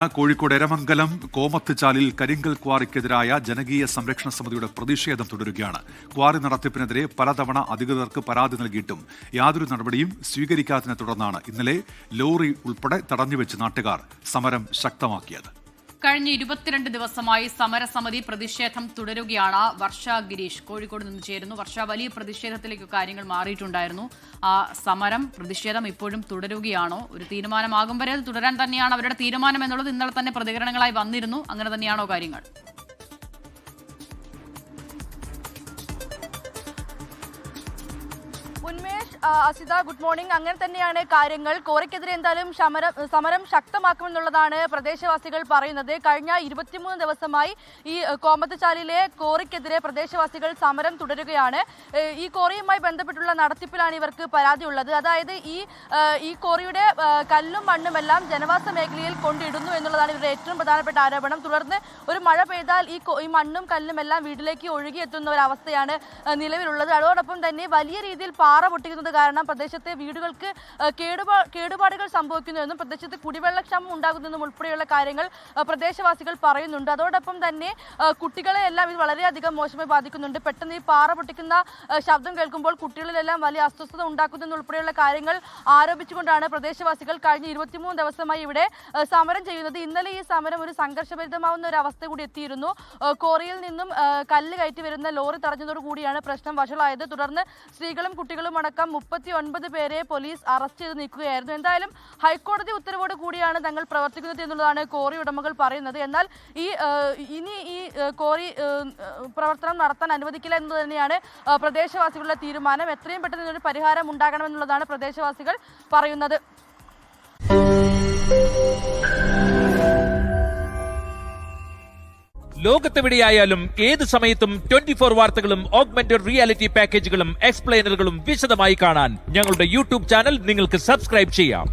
കോഴിക്കോട് എരമംഗലം കോമത്തുചാലിൽ കരിങ്കൽ ക്വാറിക്കെതിരായ ജനകീയ സംരക്ഷണ സമിതിയുടെ പ്രതിഷേധം തുടരുകയാണ്. ക്വാറി നടത്തിപ്പിനെതിരെ പലതവണ അധികൃതർക്ക് പരാതി നൽകിയിട്ടും യാതൊരു നടപടിയും സ്വീകരിക്കാത്തതിനെ തുടർന്നാണ് ഇന്നലെ ലോറി ഉൾപ്പെടെ തടഞ്ഞുവെച്ച് നാട്ടുകാർ സമരം ശക്തമാക്കിയത്. കഴിഞ്ഞ 22 ദിവസമായി സമരസമിതി പ്രതിഷേധം തുടരുകയാണ്. വർഷ ഗിരീഷ് കോഴിക്കോട് നിന്ന് ചേരുന്നു. വർഷ, വലിയ പ്രതിഷേധത്തിലേക്ക് കാര്യങ്ങൾ മാറിയിട്ടുണ്ടായിരുന്നു. ആ പ്രതിഷേധം ഇപ്പോഴും തുടരുകയാണോ? ഒരു തീരുമാനമാകും വരെ അത് തുടരാൻ തന്നെയാണ് അവരുടെ തീരുമാനം എന്നുള്ളത് ഇന്നലെ തന്നെ പ്രതികരണങ്ങളായി വന്നിരുന്നു. അങ്ങനെ തന്നെയാണോ കാര്യങ്ങൾ? Unmesh, Asitha, good morning. അങ്ങനെ തന്നെയാണ് കാര്യങ്ങൾ. കോറിക്കെതിരെ എന്തായാലും സമരം ശക്തമാക്കുമെന്നുള്ളതാണ് പ്രദേശവാസികൾ പറയുന്നത്. കഴിഞ്ഞ 23 ദിവസമായി ഈ കോമത്തുചാലിലെ കോറിക്കെതിരെ പ്രദേശവാസികൾ സമരം തുടരുകയാണ്. ഈ കോറിയുമായി ബന്ധപ്പെട്ടുള്ള നടത്തിപ്പിലാണ് ഇവർക്ക് പരാതിയുള്ളത്. അതായത് ഈ കോറിയുടെ കല്ലും മണ്ണും എല്ലാം ജനവാസ മേഖലയിൽ കൊണ്ടിടുന്നു എന്നുള്ളതാണ് ഇവരുടെ ഏറ്റവും പ്രധാനപ്പെട്ട ആരോപണം. തുടർന്ന് ഒരു മഴ പെയ്താൽ ഈ മണ്ണും കല്ലും എല്ലാം വീട്ടിലേക്ക് ഒഴുകിയെത്തുന്ന ഒരു അവസ്ഥയാണ് നിലവിലുള്ളത്. അതോടൊപ്പം തന്നെ വലിയ രീതിയിൽ പാറ പൊട്ടിക്കുന്നത് കാരണം പ്രദേശത്തെ വീടുകൾക്ക് കേടുപാടുകൾ സംഭവിക്കുന്നുവെന്നും പ്രദേശത്ത് കുടിവെള്ളക്ഷാമം ഉണ്ടാകുന്നതെന്നും ഉൾപ്പെടെയുള്ള കാര്യങ്ങൾ പ്രദേശവാസികൾ പറയുന്നുണ്ട്. അതോടൊപ്പം തന്നെ കുട്ടികളെ എല്ലാം ഇത് വളരെയധികം മോശമായി ബാധിക്കുന്നുണ്ട്. പെട്ടെന്ന് ഈ പാറ പൊട്ടിക്കുന്ന ശബ്ദം കേൾക്കുമ്പോൾ കുട്ടികളിലെല്ലാം വലിയ അസ്വസ്ഥത ഉണ്ടാക്കുന്നതെന്ന് ഉൾപ്പെടെയുള്ള കാര്യങ്ങൾ ആരോപിച്ചുകൊണ്ടാണ് പ്രദേശവാസികൾ കഴിഞ്ഞ 23 ദിവസമായി ഇവിടെ സമരം ചെയ്യുന്നത്. ഇന്നലെ ഈ സമരം ഒരു സംഘർഷഭരിതമാവുന്ന ഒരു അവസ്ഥ കൂടി എത്തിയിരുന്നു. കോറിയിൽ നിന്നും കല്ല് കയറ്റി വരുന്ന ലോറി തടഞ്ഞതോടുകൂടിയാണ് പ്രശ്നം വഷളായത്. തുടർന്ന് സ്ത്രീകളും കുട്ടികളും അടക്കം 39 പേരെ പോലീസ് അറസ്റ്റ് ചെയ്ത് നീക്കുകയായിരുന്നു. എന്തായാലും ഹൈക്കോടതി ഉത്തരവോട് കൂടിയാണ് തങ്ങൾ പ്രവർത്തിക്കുന്നത് എന്നുള്ളതാണ് കോറി ഉടമകൾ പറയുന്നത്. എന്നാൽ ഇനി ഈ കോറി പ്രവർത്തനം നടത്താൻ അനുവദിക്കില്ല എന്ന് തന്നെയാണ് പ്രദേശവാസികളുടെ തീരുമാനം. എത്രയും പെട്ടെന്ന് ഇതിനൊരു പരിഹാരം ഉണ്ടാകണമെന്നുള്ളതാണ് പ്രദേശവാസികൾ പറയുന്നത്. ലോകത്തെവിടെയായാലും ഏത് സമയത്തും 24 വാർത്തകളും ഓഗ്മെന്റഡ് റിയാലിറ്റി പാക്കേജുകളും എക്സ്പ്ലെയിനറുകളും വിശദമായി കാണാൻ ഞങ്ങളുടെ യൂട്യൂബ് ചാനൽ നിങ്ങൾക്ക് സബ്സ്ക്രൈബ് ചെയ്യാം.